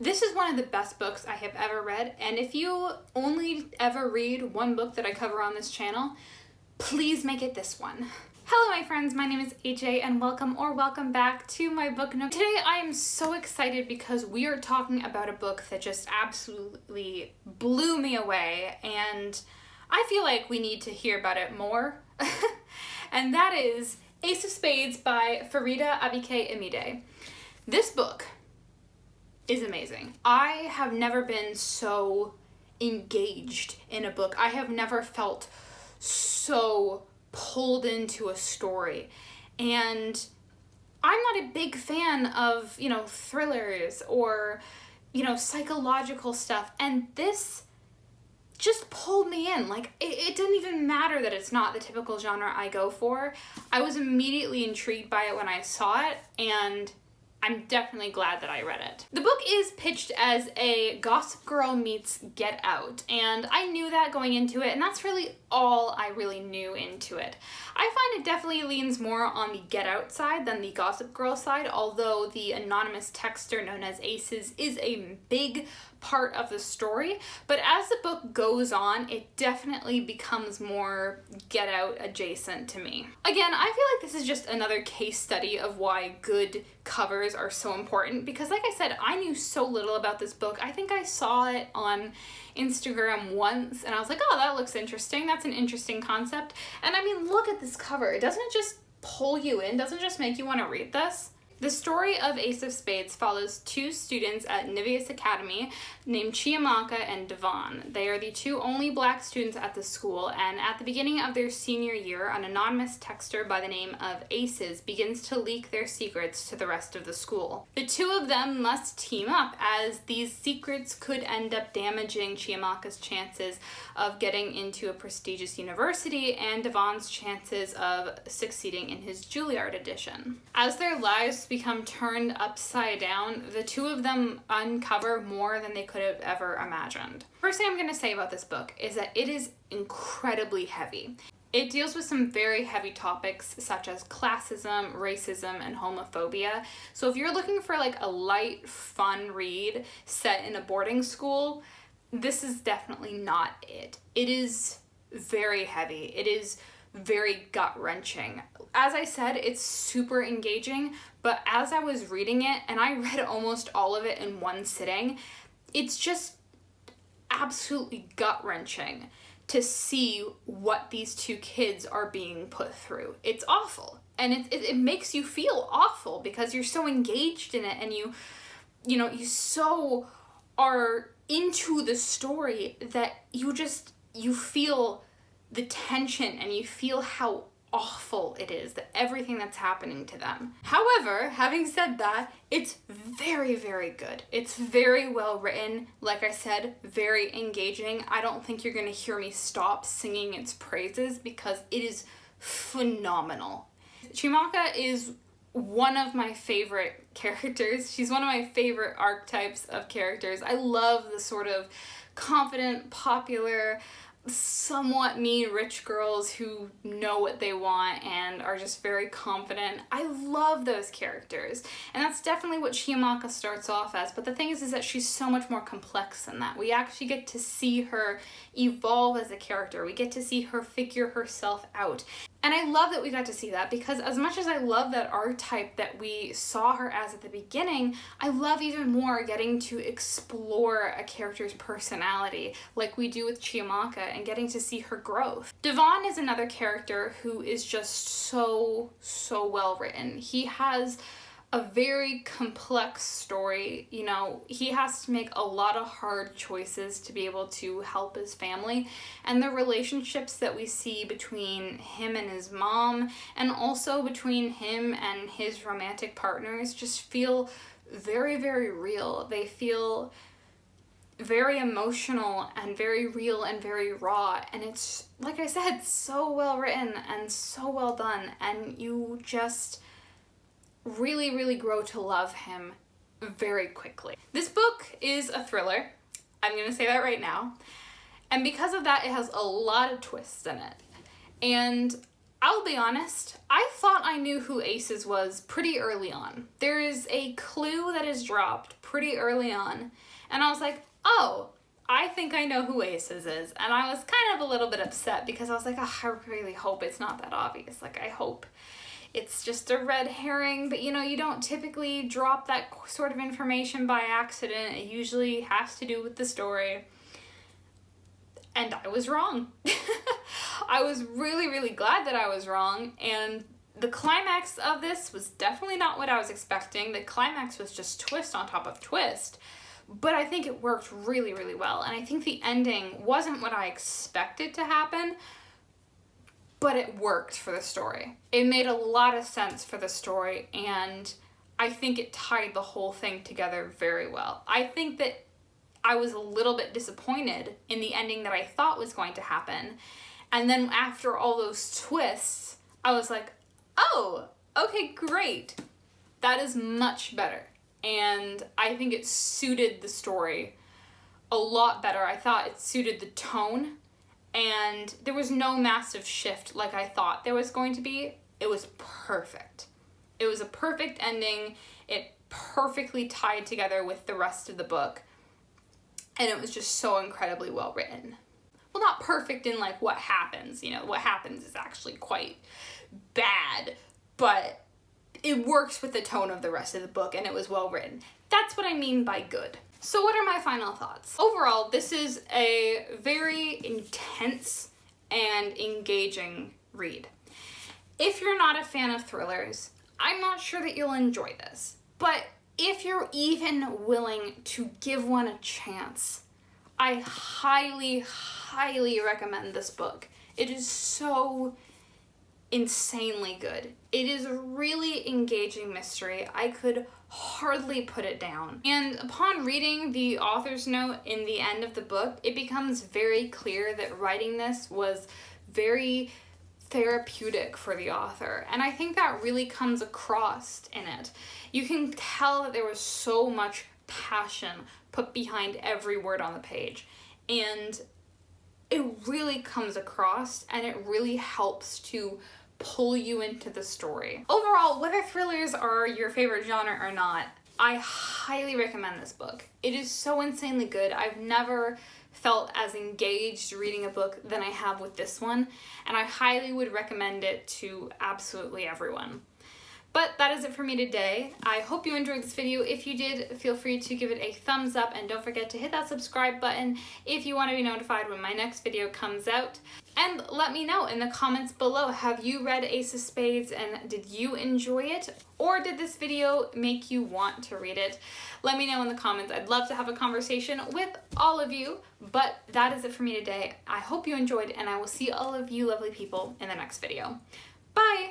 This is one of the best books I have ever read, and if you only ever read one book that I cover on this channel, please make it this one. Hello my friends, my name is AJ and welcome back to my book nook. Today I am so excited because we are talking about a book that just absolutely blew me away, and I feel like we need to hear about it more. And that is Ace of Spades by Farida Abike-Imide. This book is amazing. I have never been so engaged in a book. I have never felt so pulled into a story. And I'm not a big fan of, thrillers or, psychological stuff. And this just pulled me in. Like, it didn't even matter that it's not the typical genre I go for. I was immediately intrigued by it when I saw it, and I'm definitely glad that I read it. The book is pitched as a Gossip Girl meets Get Out, and I knew that going into it, and that's really all I really knew into it. I find it definitely leans more on the Get Out side than the Gossip Girl side, although the anonymous texter known as Aces is a big part of the story, but as the book goes on, it definitely becomes more Get Out adjacent to me. Again, I feel like this is just another case study of why good covers are so important, because like I said, I knew so little about this book. I think I saw it on Instagram once and I was like, oh, that looks interesting. That's an interesting concept. And I mean, look at this cover. Doesn't it just pull you in? Doesn't it just make you want to read this? The story of Ace of Spades follows two students at Niveus Academy named Chiamaka and Devon. They are the two only black students at the school, and at the beginning of their senior year, an anonymous texter by the name of Aces begins to leak their secrets to the rest of the school. The two of them must team up, as these secrets could end up damaging Chiamaka's chances of getting into a prestigious university and Devon's chances of succeeding in his Juilliard audition. As their lives become turned upside down, the two of them uncover more than they could have ever imagined. First thing I'm going to say about this book is that it is incredibly heavy. It deals with some very heavy topics such as classism, racism, and homophobia. So if you're looking for like a light, fun read set in a boarding school, this is definitely not it. It is very heavy. It is very gut-wrenching. As I said, it's super engaging, but as I was reading it, and I read almost all of it in one sitting, it's just absolutely gut-wrenching to see what these two kids are being put through. It's awful, and it makes you feel awful because you're so engaged in it, and you so are into the story that you feel the tension and you feel how awful it is, that everything that's happening to them. However, having said that, it's very, very good. It's very well written. Like I said, very engaging. I don't think you're gonna hear me stop singing its praises because it is phenomenal. Chiamaka is one of my favorite characters. She's one of my favorite archetypes of characters. I love the sort of confident, popular, somewhat mean rich girls who know what they want and are just very confident. I love those characters, and that's definitely what Chiamaka starts off as, but the thing is that she's so much more complex than that. We actually get to see her evolve as a character. We get to see her figure herself out. And I love that we got to see that, because as much as I love that archetype that we saw her as at the beginning, I love even more getting to explore a character's personality like we do with Chiamaka and getting to see her growth. Devon is another character who is just so well written. He has a very complex story. He has to make a lot of hard choices to be able to help his family, and the relationships that we see between him and his mom, and also between him and his romantic partners, just feel very, very real. They feel very emotional and very real and very raw, and it's, like I said, so well written and so well done, and you just really, really grow to love him very quickly. This book is a thriller. I'm gonna say that right now. And because of that, it has a lot of twists in it. And I'll be honest, I thought I knew who Aces was pretty early on. There is a clue that is dropped pretty early on, and I was like, oh, I think I know who Aces is. And I was kind of a little bit upset because I was like, oh, I really hope it's not that obvious. Like, I hope it's just a red herring, but you know, you don't typically drop that sort of information by accident. It usually has to do with the story. And I was wrong. I was really, really glad that I was wrong, and the climax of this was definitely not what I was expecting. The climax was just twist on top of twist, but I think it worked really, really well, and I think the ending wasn't what I expected to happen, but it worked for the story. It made a lot of sense for the story, and I think it tied the whole thing together very well. I think that I was a little bit disappointed in the ending that I thought was going to happen. And then after all those twists, I was like, oh, okay, great. That is much better. And I think it suited the story a lot better. I thought it suited the tone, and there was no massive shift like I thought there was going to be. It was perfect. It was a perfect ending. It perfectly tied together with the rest of the book. And it was just so incredibly well written. Well, not perfect in like what happens, you know, what happens is actually quite bad, but it works with the tone of the rest of the book and it was well written. That's what I mean by good. So what are my final thoughts? Overall, this is a very intense and engaging read. If you're not a fan of thrillers, I'm not sure that you'll enjoy this, but if you're even willing to give one a chance, I highly, highly recommend this book. It is so insanely good. It is a really engaging mystery. I could hardly put it down. And upon reading the author's note in the end of the book, it becomes very clear that writing this was very therapeutic for the author, and I think that really comes across in it. You can tell that there was so much passion put behind every word on the page, and it really comes across, and it really helps to pull you into the story. Overall, whether thrillers are your favorite genre or not, I highly recommend this book. It is so insanely good. I've never felt as engaged reading a book than I have with this one, and I highly would recommend it to absolutely everyone. But that is it for me today. I hope you enjoyed this video. If you did, feel free to give it a thumbs up, and don't forget to hit that subscribe button if you want to be notified when my next video comes out. And let me know in the comments below, have you read Ace of Spades and did you enjoy it? Or did this video make you want to read it? Let me know in the comments. I'd love to have a conversation with all of you, but that is it for me today. I hope you enjoyed, and I will see all of you lovely people in the next video. Bye!